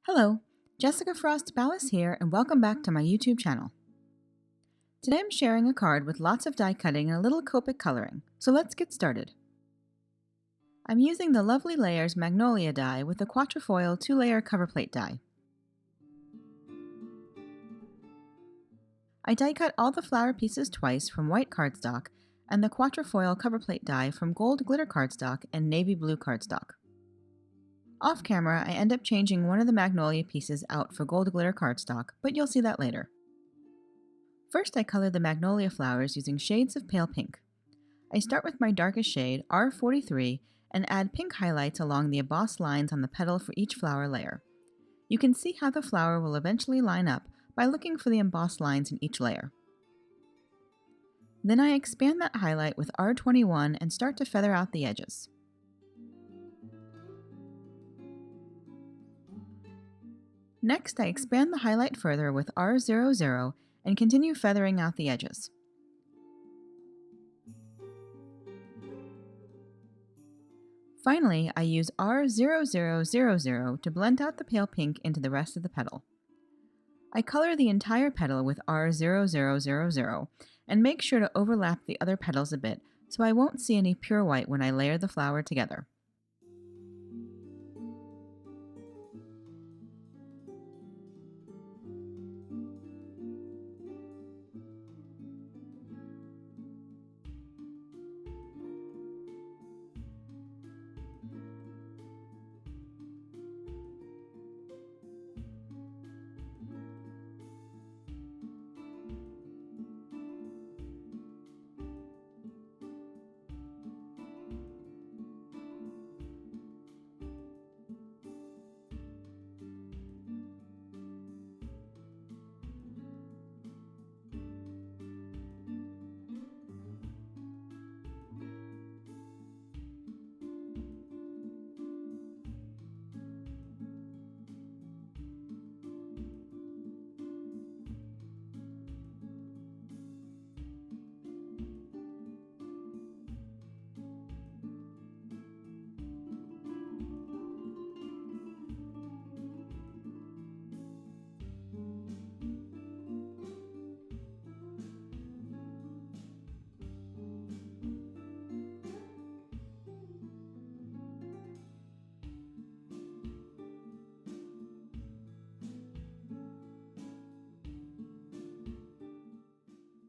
Hello, Jessica Frost-Ballas here, and welcome back to my YouTube channel. Today I'm sharing a card with lots of die cutting and a little Copic coloring, so let's get started. I'm using the Lovely Layers Magnolia die with the Quatrefoil 2-layer cover plate die. I die cut all the flower pieces twice from white cardstock and the Quatrefoil cover plate die from gold glitter cardstock and navy blue cardstock. Off camera, I end up changing one of the Magnolia pieces out for gold glitter cardstock, but you'll see that later. First, I color the Magnolia flowers using shades of pale pink. I start with my darkest shade, R43, and add pink highlights along the embossed lines on the petal for each flower layer. You can see how the flower will eventually line up by looking for the embossed lines in each layer. Then I expand that highlight with R21 and start to feather out the edges. Next, I expand the highlight further with R00 and continue feathering out the edges. Finally, I use R0000 to blend out the pale pink into the rest of the petal. I color the entire petal with R0000 and make sure to overlap the other petals a bit so I won't see any pure white when I layer the flower together.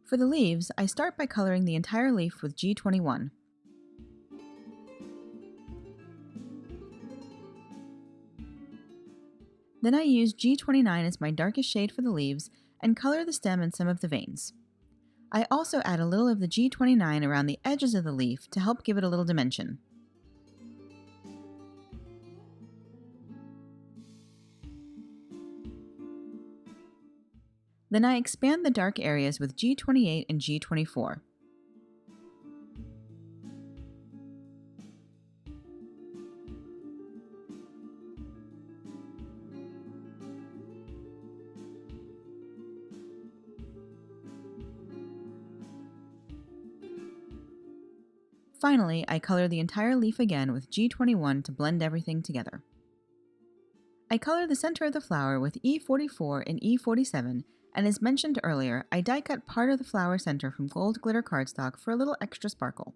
For the leaves, I start by coloring the entire leaf with G21. Then I use G29 as my darkest shade for the leaves and color the stem and some of the veins. I also add a little of the G29 around the edges of the leaf to help give it a little dimension. Then I expand the dark areas with G28 and G24. Finally, I color the entire leaf again with G21 to blend everything together. I color the center of the flower with E44 and E47, and as mentioned earlier, I die cut part of the flower center from gold glitter cardstock for a little extra sparkle.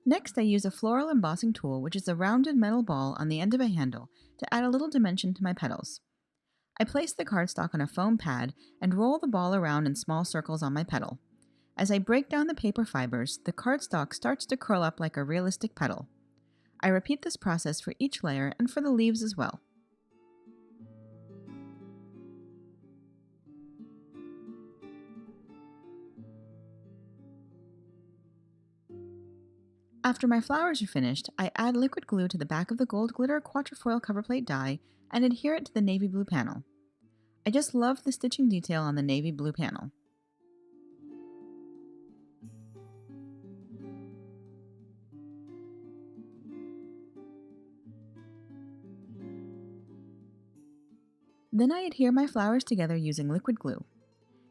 Next, I use a floral embossing tool, which is a rounded metal ball on the end of a handle, to add a little dimension to my petals. I place the cardstock on a foam pad and roll the ball around in small circles on my petal. As I break down the paper fibers, the cardstock starts to curl up like a realistic petal. I repeat this process for each layer and for the leaves as well. After my flowers are finished, I add liquid glue to the back of the gold glitter Quatrefoil cover plate die and adhere it to the navy blue panel. I just love the stitching detail on the navy blue panel. Then I adhere my flowers together using liquid glue.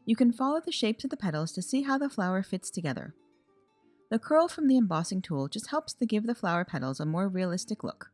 You can follow the shapes of the petals to see how the flower fits together. The curl from the embossing tool just helps to give the flower petals a more realistic look.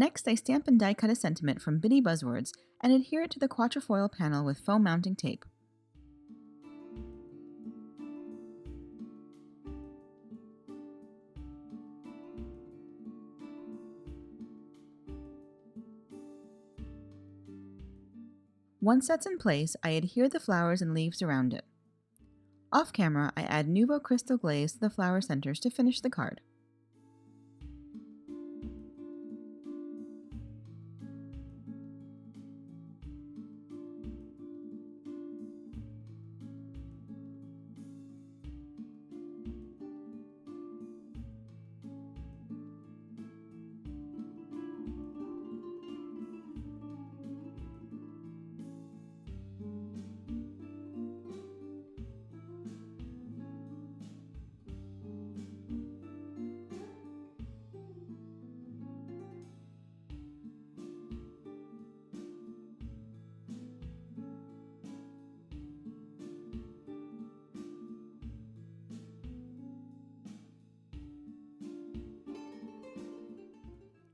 Next, I stamp and die cut a sentiment from Bitty Buzzwords and adhere it to the Quatrefoil panel with foam mounting tape. Once that's in place, I adhere the flowers and leaves around it. Off camera, I add Nouveau Crystal glaze to the flower centers to finish the card.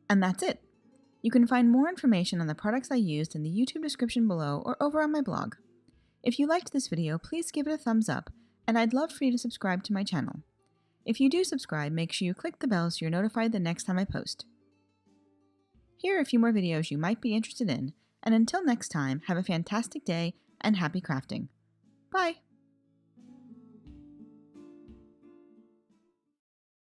And that's it! You can find more information on the products I used in the YouTube description below or over on my blog. If you liked this video, please give it a thumbs up, and I'd love for you to subscribe to my channel. If you do subscribe, make sure you click the bell so you're notified the next time I post. Here are a few more videos you might be interested in, and until next time, have a fantastic day and happy crafting. Bye!